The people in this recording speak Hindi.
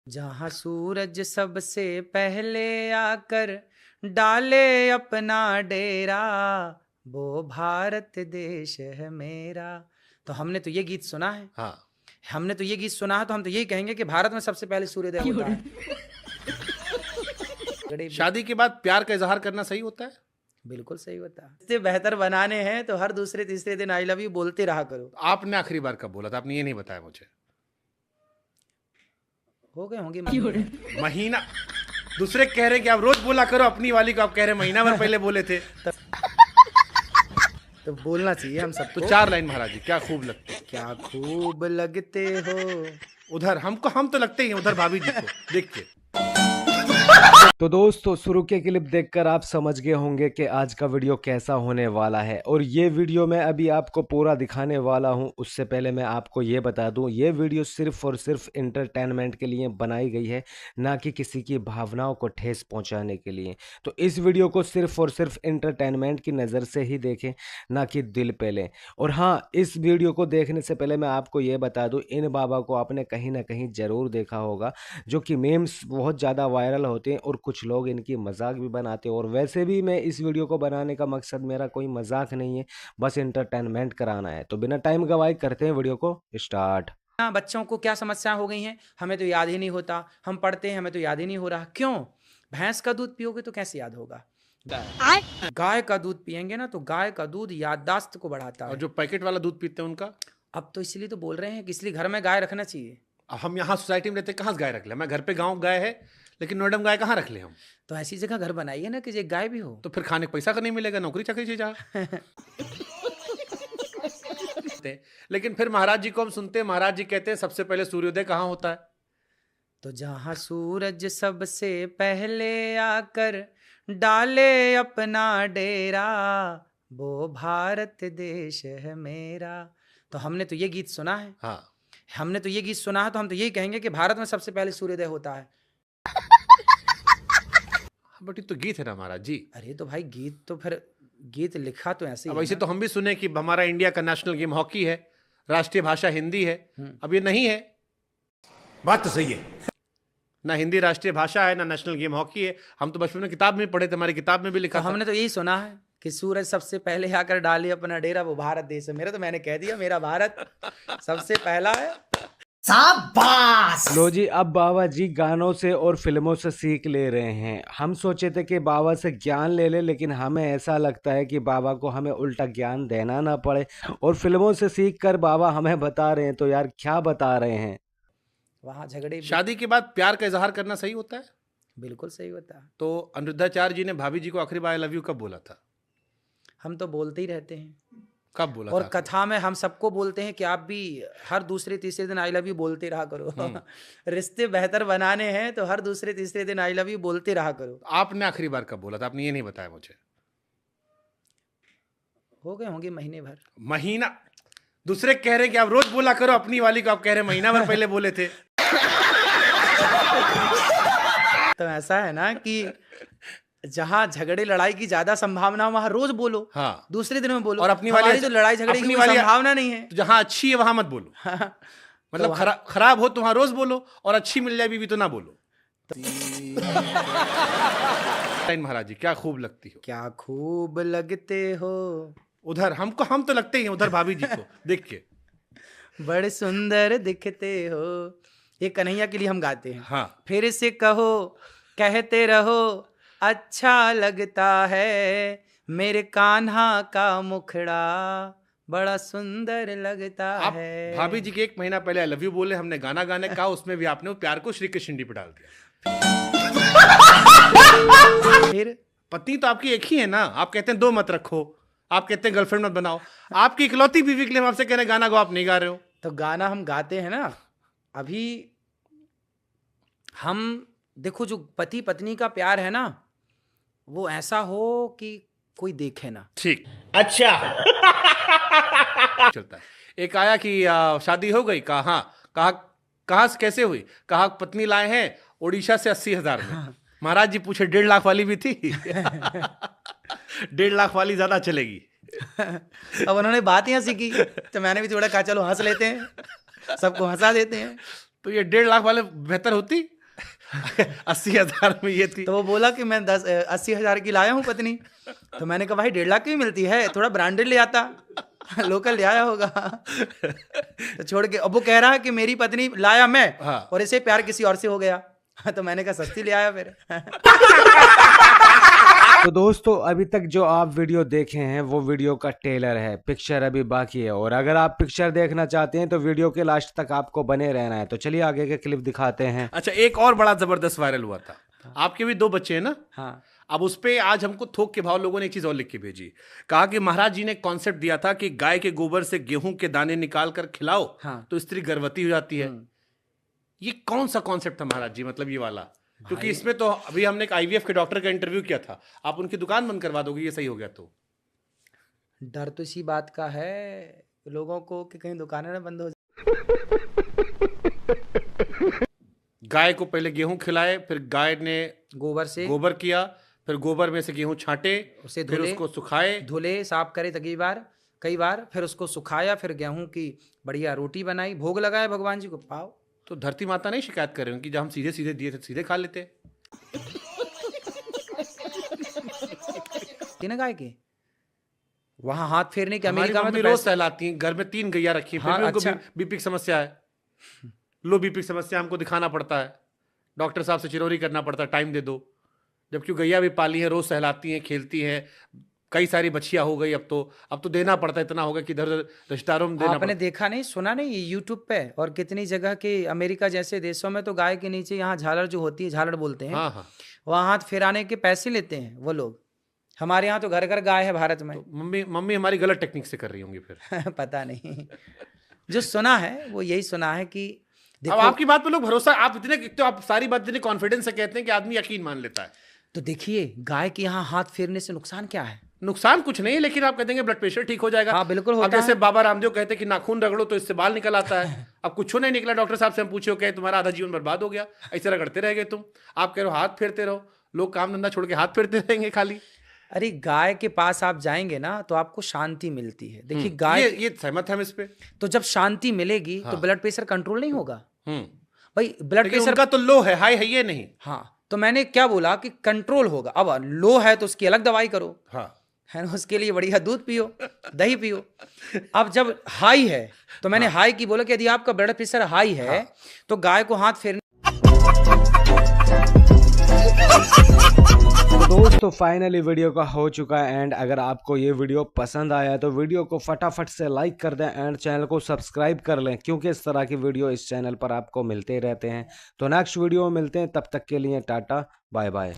जहाँ सूरज सबसे पहले आकर डाले अपना डेरा, वो भारत देश है मेरा। तो हमने तो ये गीत सुना है। हाँ, हमने तो ये गीत सुना है, तो हम तो यही कहेंगे कि भारत में सबसे पहले सूर्योदय होता है। शादी के बाद प्यार का इजहार करना सही होता है? बिल्कुल सही होता है। इससे बेहतर बनाने हैं तो हर दूसरे तीसरे दिन आई लव यू बोलते रहा करो। आपने आखिरी बार कब बोला था? आपने ये नहीं बताया मुझे। हो गए होंगे महीना। दूसरे कह रहे हैं कि आप रोज बोला करो, अपनी वाली को आप कह रहे हैं महीना भर पहले बोले थे। तो बोलना चाहिए हम सबको। तो 4 लाइन महाराज जी, क्या खूब लगते हो। क्या खूब लगते हो। उधर हम तो लगते ही हैं उधर भाभी जी को देख के। तो दोस्तों, शुरू के क्लिप देखकर आप समझ गए होंगे कि आज का वीडियो कैसा होने वाला है, और ये वीडियो मैं अभी आपको पूरा दिखाने वाला हूं। उससे पहले मैं आपको ये बता दूं, ये वीडियो सिर्फ और सिर्फ एंटरटेनमेंट के लिए बनाई गई है, ना कि किसी की भावनाओं को ठेस पहुंचाने के लिए। तो इस वीडियो को सिर्फ और सिर्फ एंटरटेनमेंट की नज़र से ही देखें, ना कि दिल पे लें। और हाँ, इस वीडियो को देखने से पहले मैं आपको ये बता दूँ, इन बाबा को आपने कहीं ना कहीं ज़रूर देखा होगा, जो कि मेम्स बहुत ज़्यादा वायरल होते हैं और कुछ लोग इनकी मजाक भी बनाते हैं। और वैसे भी मैं इस वीडियो को बनाने का मकसद मेरा कोई मजाक नहीं है, बस एंटरटेनमेंट कराना है। तो बिना टाइम गवाए करते हैं वीडियो को स्टार्ट। बच्चों को क्या समस्याएं हो गई हैं, हमें तो याद ही नहीं होता। हम पढ़ते हैं, हमें तो याद ही नहीं हो रहा। क्यों? भैंस का दूध पियोगे तो कैसे याद होगा। गाय का दूध पियेंगे ना, तो गाय का दूध याददाश्त को बढ़ाता है। और जो पैकेट वाला दूध पीते हैं उनका? अब तो इसलिए तो बोल रहे हैं कि इसलिए घर में गाय रखना चाहिए। हम यहाँ सोसाइटी में रहते, कहाँ से गाय रख ले? मैं घर पे गाँव गाय है, लेकिन नोएडम गाय कहाँ रख ले हम? तो ऐसी जगह घर बनाइए ना कि एक गाय भी हो। तो फिर खाने का पैसा का नहीं मिलेगा, नौकरी चाकरी से जा। लेकिन फिर महाराज जी को हम सुनते हैं, महाराज जी कहते हैं सबसे पहले सूर्योदय कहाँ होता है? तो जहाँ सूरज सबसे पहले आकर डाले अपना डेरा, वो भारत देश है मेरा। तो हमने तो ये गीत सुना है। हाँ, हमने तो ये गीत सुना है, तो हम तो यही कहेंगे कि भारत में सबसे पहले सूर्योदय होता है। बट ये तो गीत है ना महाराज जी। अरे तो भाई गीत तो फिर गीत लिखा तो ऐसे ही अब है ऐसे ना। तो हम भी सुने कि हमारा इंडिया का नेशनल गेम हॉकी है, राष्ट्रीय भाषा हिंदी है। अब ये नहीं है। बात तो सही है। ना हिंदी राष्ट्रीय भाषा है, ना नेशनल गेम हॉकी है। हम तो बचपन में किताब में पढ़े थे, हमारी किताब में भी लिखा तो था। हमने तो यही सुना है कि सूरज सबसे पहले आकर डाले अपना डेरा, वो भारत देश है मेरा। तो मैंने कह दिया मेरा भारत सबसे पहला है। शाबाश। लो जी, अब बाबा जी गानों से और फिल्मों से सीख ले रहे हैं। हम सोचे थे कि बाबा से ज्ञान ले ले, लेकिन हमें ऐसा लगता है कि बाबा को हमें उल्टा ज्ञान देना ना पड़े, और फिल्मों से सीख कर बाबा हमें बता रहे हैं। तो यार क्या बता रहे हैं? वहां झगड़े शादी के बाद प्यार का इजहार करना सही होता है? बिल्कुल सही होता है। तो अनिरुद्धाचार्य जी ने भाभी जी को आखिरी बार आई लव यू कब बोला था? हम तो बोलते ही रहते हैं, कब बोला और था? कथा में हम सबको बोलते हैं कि आप भी हर दूसरे तीसरे दिन आई लव यू बोलते रहा करो। रिश्ते बेहतर बनाने हैं तो हर दूसरे तीसरे दिन आई लव यू बोलते रहा करो। आपने आखिरी बार कब बोला था? आपने ये नहीं बताया मुझे। हो गए होंगे महीने भर। महीना। दूसरे कह रहे हैं कि आप रोज बोला करो, अपनी वाली को आप कह रहे हैं महीना भर पहले बोले थे। तो ऐसा है ना कि जहाँ झगड़े लड़ाई की ज्यादा संभावना हो वहां रोज बोलो। हाँ, दूसरे दिन में बोलो। और अपनी वाली जो लड़ाई झगड़े की अपनी कोई वाली संभावना नहीं है। तो जहां अच्छी है वहां मत बोलो। मतलब खराब हो तो वहां रोज बोलो, और अच्छी मिल जाए बीवी तो ना बोलो। महाराज जी, क्या खूब लगती हो। क्या खूब लगते हो। उधर हम तो लगते ही हैं उधर भाभी जी को देख के। बड़े सुंदर दिखते हो, ये कन्हैया के लिए हम गाते हैं। हाँ, फिर से कहो, कहते रहो, अच्छा लगता है मेरे कान्हा का मुखड़ा, बड़ा सुंदर लगता आप है। भाभी जी के 1 महीना पहले आई लव यू बोले, हमने गाना गाने कहा, उसमें भी आपने वो प्यार को श्री कृष्ण पे डाल दिया। फिर पत्नी तो आपकी एक ही है ना। आप कहते हैं 2 मत रखो, आप कहते हैं गर्लफ्रेंड मत बनाओ। आपकी इकलौती बीवी के लिए हम आपसे कह रहे हैं गाना गाओ, आप नहीं गा रहे हो। तो गाना हम गाते हैं ना। अभी हम देखो, जो पति पत्नी का प्यार है ना, वो ऐसा हो कि कोई देखे ना। ठीक, अच्छा। चलता है। एक आया कि शादी हो गई, कहा हाँ, कहा कैसे हुई, कहा पत्नी लाए हैं उड़ीसा से 80,000 में। महाराज जी पूछे 1.5 लाख वाली भी थी? 1.5 लाख वाली ज्यादा चलेगी। अब उन्होंने बात ही हंसी की, तो मैंने भी थोड़ा कहा चलो हंस लेते हैं, सबको हंसा देते हैं। तो ये 1.5 लाख वाले बेहतर होती? 80,000 में ये थी। तो वो बोला कि मैं 80,000 की लाया हूँ पत्नी। तो मैंने कहा भाई 1.5 लाख की भी मिलती है, थोड़ा ब्रांडेड ले आता, लोकल ले आया होगा। तो छोड़ के अब वो कह रहा है कि मेरी पत्नी लाया मैं, हाँ। और इसे प्यार किसी और से हो गया। तो मैंने कहा सस्ती ले आया फिर। तो दोस्तों अभी तक जो आप वीडियो देखे हैं वो वीडियो का ट्रेलर है, पिक्चर अभी बाकी है। और अगर आप पिक्चर देखना चाहते हैं तो वीडियो के लास्ट तक आपको बने रहना है। तो चलिए आगे के क्लिप दिखाते हैं। अच्छा, एक और बड़ा जबरदस्त वायरल हुआ था। आपके भी 2 बच्चे हैं ना? हाँ। अब उस पे आज हमको थोक के भाव लोगों ने एक चीज और लिख के भेजी। कहा कि महाराज जी ने कॉन्सेप्ट दिया था कि गाय के गोबर से गेहूं के दाने निकाल कर खिलाओ, हाँ। तो स्त्री गर्भवती हो जाती है। ये कौन सा कॉन्सेप्ट था महाराज जी, मतलब ये वाला? क्योंकि इसमें तो अभी हमने एक IVF के डॉक्टर का इंटरव्यू किया था, आप उनकी दुकान बंद करवा दोगे ये सही हो गया तो? डर तो इसी बात का है लोगों को कि कहीं दुकानें ना बंद हो जाए। गाय को पहले गेहूं खिलाए, फिर गाय ने गोबर किया, फिर गोबर में से गेहूं छांटे, उसे फिर उसको सुखाए, धुले, साफ करे कई बार, फिर उसको सुखाया, फिर गेहूं की बढ़िया रोटी बनाई, भोग लगाया भगवान जी को, पाओ। तो धरती माता नहीं शिकायत कर रहे हो कि जब हम सीधे सीधे दिए थे सीधे खा लेते? गाय के वहां हाथ फेरने की हमारी अमेरिका में मम्मी तो रोज सहलाती हैं, घर में 3 गैया रखी हैं, फिर हाँ, भी उनको अच्छा। बीपी की समस्या है। लो बीपी की समस्या हमको दिखाना पड़ता है, डॉक्टर साहब से चिरौरी करना पड़ता है, टाइम दे दो। जबकि गैया भी पाली है, रोज सहलाती हैं, खेलती हैं, कई सारी बच्चियां हो गई। अब तो देना पड़ता है, इतना होगा कि इधर रिश्तेदारों में देना आपने देखा नहीं सुना नहीं ये यूट्यूब पे और कितनी जगह के अमेरिका जैसे देशों में तो गाय के नीचे यहाँ झालर जो होती है, झालर बोलते हैं, हाँ हाँ, वहाँ हाथ फिराने के पैसे लेते हैं वो लोग। हमारे यहाँ तो घर घर गाय है भारत में। तो मम्मी हमारी गलत टेक्निक से कर रही होंगी फिर। पता नहीं, जो सुना है वो यही सुना है कि अब आपकी बात पे लोग भरोसा, आप इतने तो आप सारी बात इतने कॉन्फिडेंस से कहते हैं कि आदमी यकीन मान लेता है। तो देखिए गाय के यहाँ हाथ फेरने से नुकसान क्या है? नुकसान कुछ नहीं है, लेकिन आप कहते हैं ब्लड प्रेशर ठीक हो जाएगा। हाँ बिल्कुल अब होता जैसे है। बाबा रामदेव कहते हैं कि नाखून रगड़ो तो इससे बाल निकल आता है। अब कुछ नहीं निकला, डॉक्टर साहब से हम पूछे कहे तुम्हारा आधा जीवन बर्बाद हो गया, ऐसे रगड़ते रह गए तुम। आप कह रहे हो हाथ फेरते रहो, लोग काम धंधा छोड़ के हाथ फेरते रहेंगे खाली। अरे गाय के पास आप जाएंगे ना तो आपको शांति मिलती है। देखिए गाय ये सहमत है हम इस पे। तो जब शांति मिलेगी तो ब्लड प्रेशर कंट्रोल नहीं होगा भाई। ब्लड लेकिन प्रेशर उनका तो लो है, हाई है ये नहीं। हाँ, तो मैंने क्या बोला कि कंट्रोल होगा। अब लो है तो उसकी अलग दवाई करो, हाँ, है ना, उसके लिए बढ़िया दूध पियो, दही पियो। अब जब हाई है तो मैंने हाई की बोला कि यदि आपका ब्लड प्रेशर हाई है तो गाय को हाथ फेरने। तो दोस्तों फाइनली वीडियो का हो चुका है एंड। अगर आपको ये वीडियो पसंद आया तो वीडियो को फटाफट से लाइक कर दें एंड चैनल को सब्सक्राइब कर लें, क्योंकि इस तरह की वीडियो इस चैनल पर आपको मिलते रहते हैं। तो नेक्स्ट वीडियो में मिलते हैं, तब तक के लिए टाटा बाय बाय।